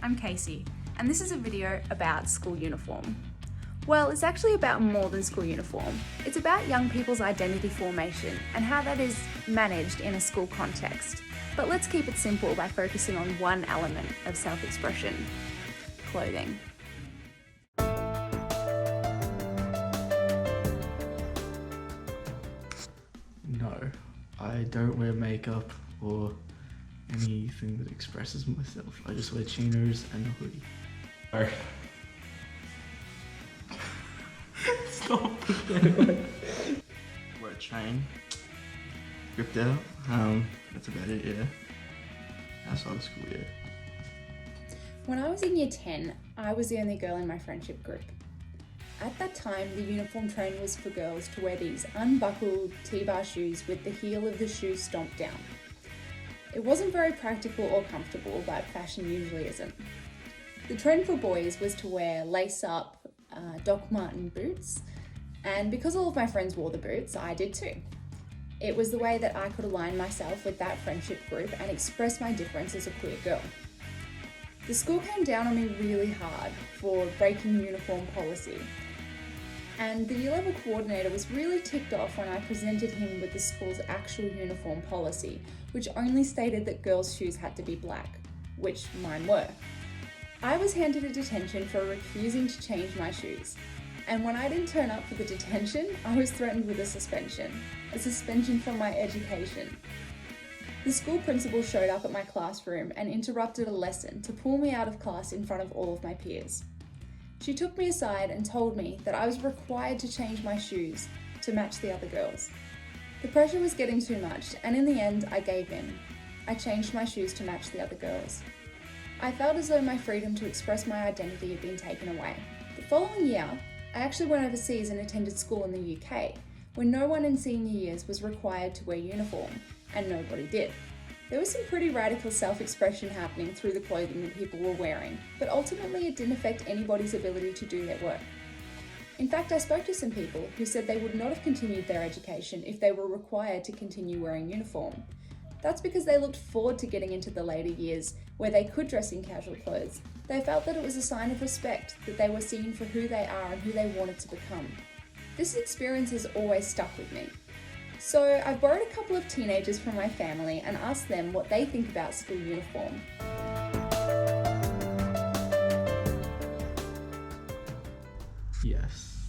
I'm Casey, and this is a video about school uniform. Well, it's actually about more than school uniform. It's about young people's identity formation and how that is managed in a school context. But let's keep it simple by focusing on one element of self-expression: clothing. No, I don't wear makeup or anything that expresses myself. I just wear chinos and a hoodie. Sorry. Stop. Wear a chain, ripped out. That's about it, yeah. Outside of school, yeah. When I was in year 10, I was the only girl in my friendship group. At that time, the uniform trend was for girls to wear these unbuckled T-bar shoes with the heel of the shoe stomped down. It wasn't very practical or comfortable, but fashion usually isn't. The trend for boys was to wear lace-up Doc Marten boots, and because all of my friends wore the boots, I did too. It was the way that I could align myself with that friendship group and express my difference as a queer girl. The school came down on me really hard for breaking uniform policy, and the year level coordinator was really ticked off when I presented him with the school's actual uniform policy, which only stated that girls' shoes had to be black, which mine were. I was handed a detention for refusing to change my shoes, and when I didn't turn up for the detention, I was threatened with a suspension from my education. The school principal showed up at my classroom and interrupted a lesson to pull me out of class in front of all of my peers. She took me aside and told me that I was required to change my shoes to match the other girls. The pressure was getting too much, and in the end, I gave in. I changed my shoes to match the other girls. I felt as though my freedom to express my identity had been taken away. The following year, I actually went overseas and attended school in the UK, where no one in senior years was required to wear uniform, and nobody did. There was some pretty radical self-expression happening through the clothing that people were wearing, but ultimately it didn't affect anybody's ability to do their work. In fact, I spoke to some people who said they would not have continued their education if they were required to continue wearing uniform. That's because they looked forward to getting into the later years where they could dress in casual clothes. They felt that it was a sign of respect, that they were seen for who they are and who they wanted to become. This experience has always stuck with me. So I've borrowed a couple of teenagers from my family and asked them what they think about school uniform. Yes,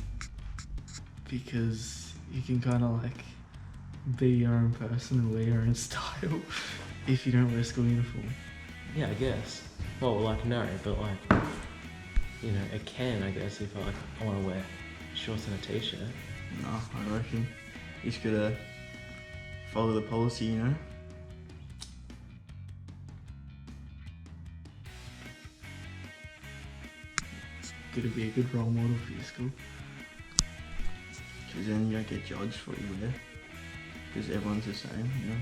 because you can kind of like be your own person and wear your own style if you don't wear school uniform. Yeah, I guess. Well, like, no, but like, you know, it can, I guess, if I want to wear shorts and a t-shirt. No, I reckon you just gotta follow the policy, you know? Gotta be a good role model for your school. Because then you don't get judged for what you wear. Because everyone's the same, you know?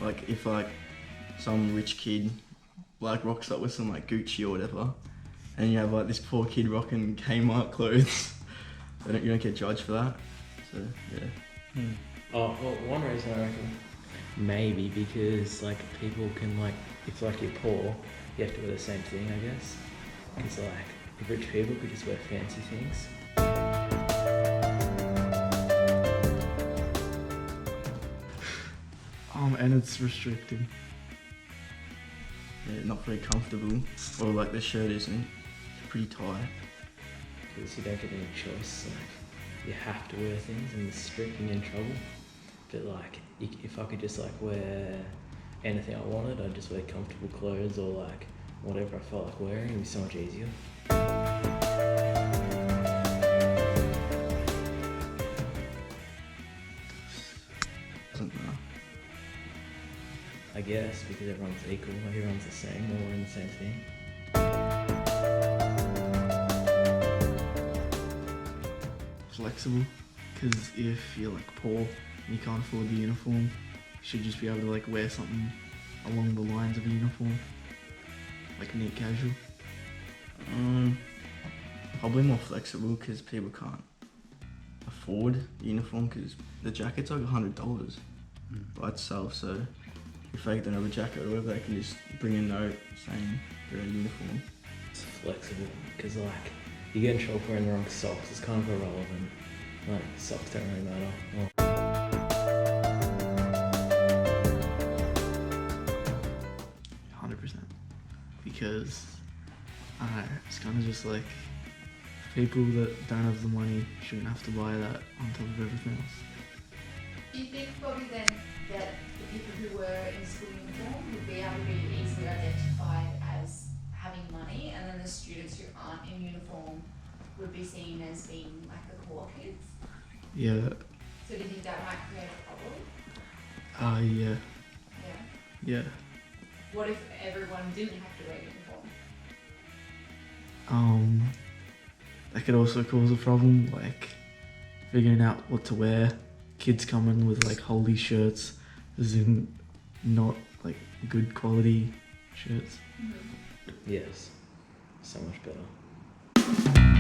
Like, if like some rich kid like rocks up with some like Gucci or whatever, and you have like this poor kid rocking Kmart clothes, you don't get judged for that. So, yeah. Oh, well, one reason I reckon maybe because like people can like, if like you're poor, you have to wear the same thing, I guess. Because like rich people could just wear fancy things. And it's restricted. Yeah, not very comfortable. Or like the shirt isn't. It's pretty tight. Because you don't get any choice, like you have to wear things and it's strict and you're in trouble. But like, if I could just like wear anything I wanted, I'd just wear comfortable clothes or like whatever I felt like wearing, it'd be so much easier. Doesn't matter. I guess, because everyone's equal, like everyone's the same, we're all wearing the same thing. Flexible, because if you're like poor and you can't afford the uniform, you should just be able to like wear something along the lines of a uniform, like neat casual. Probably more flexible because people can't afford the uniform because the jacket's like $100 by itself, so if they don't have a jacket or whatever, they can just bring a note saying they're in uniform. it's flexible because like you get in trouble for wearing the wrong socks. It's kind of irrelevant. Like socks don't really matter. Oh. 100%. Because it's kind of just like people that don't have the money shouldn't have to buy that on top of everything else. Do you think probably then that the people who were in school uniform would be able to be easily identified as having money, and then the students who aren't in uniform would be seen as being like the poor kids? Yeah. So do you think that might create a problem? Yeah. Yeah. Yeah. What if everyone didn't have to wear uniform? That could also cause a problem, like figuring out what to wear. Kids come in with like holdy shirts, as in not like good quality shirts. Yes, so much better.